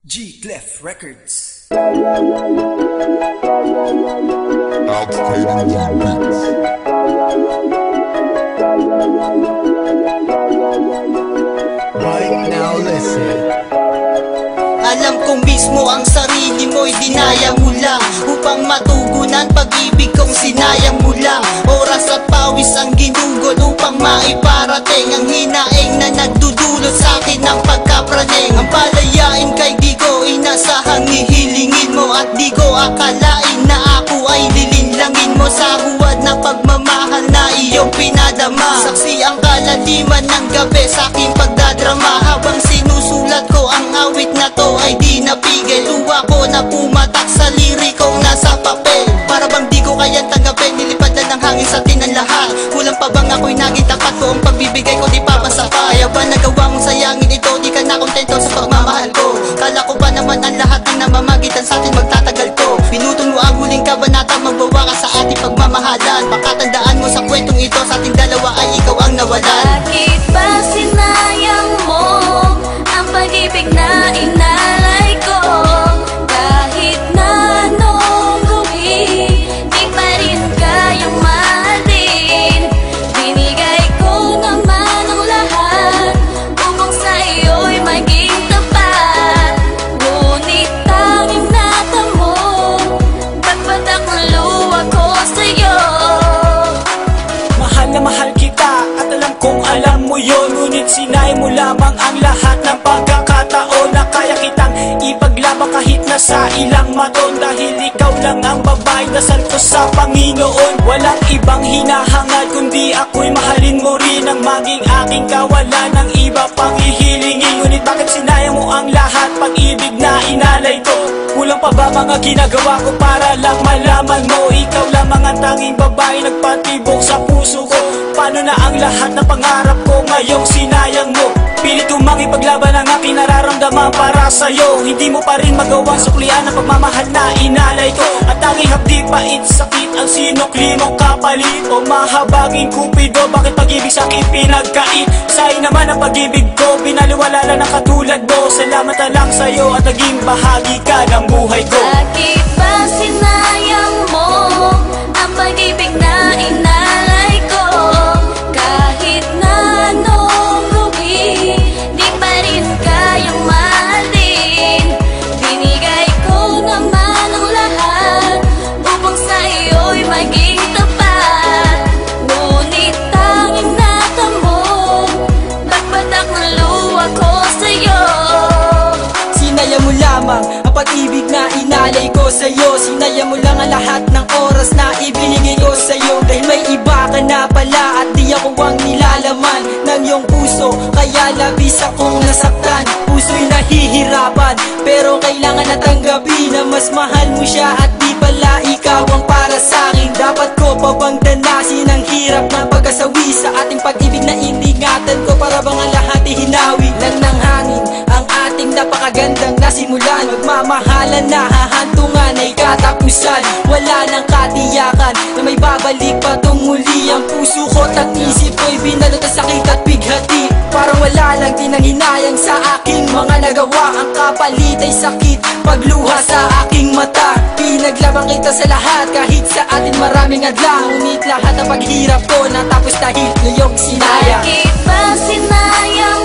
G Clef Records. Right now, listen. Alam kong mismo ang sarili mo'y dinaya mo lang upang matugunan pag-ibig kong sinayang mo lang. Oras at pawis ang ginugol upang maiparating ang hinaing na nagdudulot sa akin ng pagkapraning. Ang palayain kay di ko inasahang hihilingin mo at di ko akalain na ako ay lilinlangin mo sa huwad na pagmamahal na iyong pinadama. Saksi ang kalaliman ng gabi sa aking pagdadrama habang sinusulat ko ang awit na to ay di napigil. Luwa ko na pumatak sa lirikong nasa papel. Para bang di ko kayang tanggapin, nilipad na ng hangin sa atin ang lahat. Kulang pa bang ako'y naging tapat ko? Ang pagbibigay ko di pa masapat. Kaya ba nagawa mong sayangin ito? Di ka na kontento sa pagmamahal ko. Kala ko pa naman ang lahat ng namamagitan sa atin magtatagal ko. Pinutol mo ang huling kabanata, magbawa ka sa ating pagmamahalan. Pakatandaan mo sa kwentong ito, sa ating dalawa ay ikaw ang nawalan. Bakit ba sinayang mo ang pag-ibig na inalay ko? Kahit na anong gawin, di pa rin kayang mahalin. Binigay ko naman ang lahat upang sa'yo'y maging tapat. Ngunit tanging natamo, pagpatak ng luha ko sa'yo. Mahal na mahal kita at alam kong alam mo yun. Ngunit sinay mo lamang ang lahat ng pagkakataon na kaya kitang ipaglaban kahit na sa ilang maton. Dahil ikaw lang ang babae, dasal ko sa Panginoon. Walang ibang hinahangad kundi ako'y mahalin mo rin ang maging aking kawalan ng iba pang hihilingin. Ngunit bakit sinayang mo ang lahat, pag-ibig na inalay ko? Kulang pa ba mga ginagawa ko para lang malaman mo? Ikaw lamang ang tanging babae nagpatibok sa puso ko. Paano na ang lahat ng pangarap ko ngayong sinayang mo? Pilit ko makipaglaban ang aking nararamdaman para sa'yo. Hindi mo pa rin magawang suklian ang pagmamahal na inalay ko. At tanging hapdi pait sakit ang sinukli mong kapalit. O mahabaging kupido, bakit pag-ibig sa'kin pinagkait? Sa'yo naman ang pag-ibig ko, binaliwala ng katulad mo. Salamat na lang sa'yo at naging bahagi ka ng buhay ko. Bakit ba sinayang mo ang pag-ibig na inalay ko? Kahit na anong gawin, di pa rin kayang mahalin. Binigay ko naman ang lahat upang sa'yo'y maging tapat. Ngunit tanging natamo, pagpatak ng luha ko sa'yo. Sinaya mo lamang ang pag-ibig na inalay ko sa'yo. Sinaya mo lang ang lahat ng oras na ibinigay ko sa'yo. Dahil may iba ka na pala at di ako ang nilalaman ng iyong puso. Kaya labis akong nasaktan, puso'y nahihirapan. Pero kailangan na tanggapin na mas mahal mo siya at di pala ikaw ang para sa'kin. Dapat ko pa bang danasin ang hirap ng pagkasawi sa ating pag-ibig na iningatan ko? Para bang ang lahat ihinawi lang ng hangin ang ating napakagandang nasimulan. Magmamahalan na hahantungan ay katapusan. Wala nang katiyakan na may babalik pa tong muli. Ang puso ko at isip ko'y binalot ng sakit at bighati. Parang wala lang din ang hinayang sa aking mga nagawa. Ang kapalit ay sakit, pagluha sa aking mata. Pinaglaban kita sa lahat kahit sa atin maraming adlang. Ngunit lahat ng paghirap ko natapos dahil ngayong sinaya. Bakit ba sinayang